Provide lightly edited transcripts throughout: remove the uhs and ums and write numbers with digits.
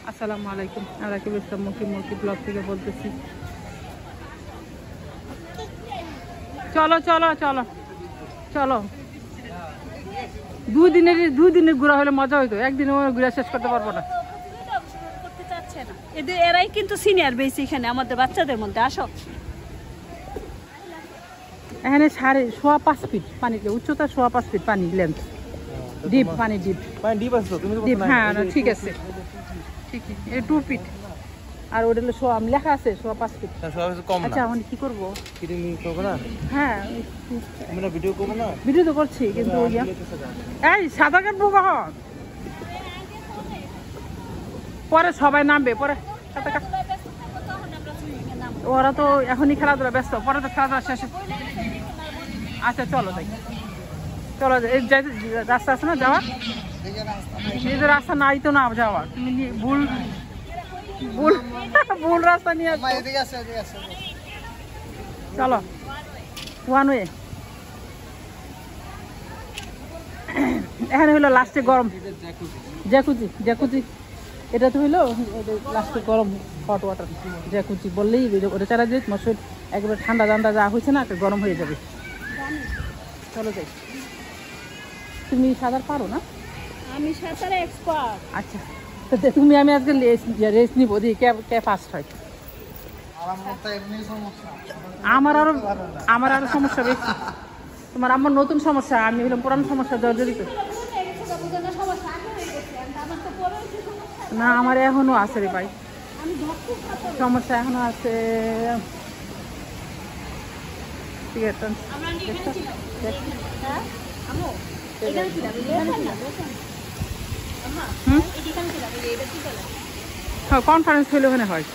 আসসালামু আলাইকুম। রাকিব ইসলাম মুকি ব্লগ থেকে বলতেছি। চলো চলো চলো চলো, 2 দিনের ঘোরা হলে মজা হইতো, একদিনে ঘুরে শেষ করতে পারবো না। এরাই কিন্তু সিনিয়র বেশি এখানে আমাদের বাচ্চাদের মধ্যে। আসো, এখানে 5.5 ফিট পানি, উচ্চতা 5.5 ফিট পানি, লেন্থ ডিপ, পানি ডিপ। ডিপ, হ্যাঁ ঠিক আছে, ঠিকই। 2 ফিট আর ওটা হলো লেখা আছে 5.5 ফিট। আচ্ছা আমি কি করবো? হ্যাঁ ভিডিও তো করছি, কিন্তু এই সাঁতার কাটবো কখন? পরে সবাই নামবে, পরে সাঁতার কাট। ওরা তো এখনই খেলাধুলা ব্যস্ত, পরে তো খেলাধুলা শেষ। আচ্ছা চলো যাই, চলো রাস্তা আছে না যাওয়ার? নিজের রাস্তা নাই তো না যাওয়ার, তুমি ভুল ভুল ভুল রাস্তা নিয়ে আসছো। চলো ওয়ান ওয়ে। এখানে হইলো লাস্টে গরম জ্যাকুজি, জ্যাকুজি এটা তো হইলো লাস্টে গরম হট ওয়াটার জ্যাকুজি বললেই ওটা চারা যে মশার একবার ঠান্ডা ঠান্ডা যা হয়েছে না গরম হয়ে যাবে। চলো যাই। তুমি সাঁতার পারো না? আমি সাঁতারে এক্সপার্ট। আচ্ছা তুমি, আমি আজকে রেস্ট নিবো, দিই কে ফার্স্ট হয়। আমার আরো সমস্যা বেশি। তোমার আমার নতুন সমস্যা, আমি হলাম পুরানো সমস্যা জর্জরিত। না আমার এখনো আছে রে ভাই, সমস্যা এখনো আছে। ঠিক আছে কনফারেন্স হইলে ওখানে হয়।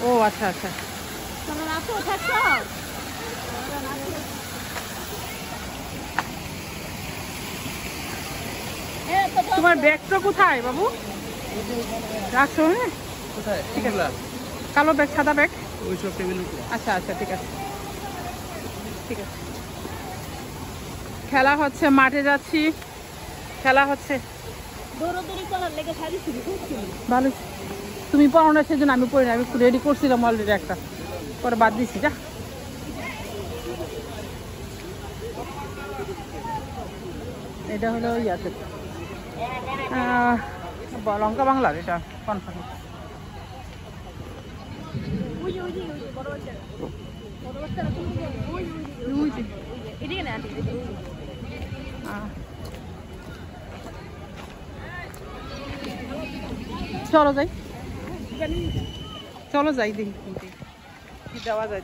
ও আচ্ছা আচ্ছা। তোমার ব্যাগটা কোথায় বাবু? রাখছো? হ্যাঁ ঠিক আছে, কালো ব্যাগ, সাদা ব্যাগ। আচ্ছা আচ্ছা ঠিক আছে ঠিক আছে। খেলা হচ্ছে, মাঠে যাচ্ছি, খেলা হচ্ছে। ভালো, তুমি পড়ো না সেজন্য আমি পড়ি না, আমি রেডি করছিলাম অলরেডি একটা, পরে বাদ দিচ্ছি। যা এটা হলো ইয়াতে লঙ্কা বাংলার, এটা কনফারেন্স। চলো যাই, চলো যাই, দেখি যাওয়া যায়।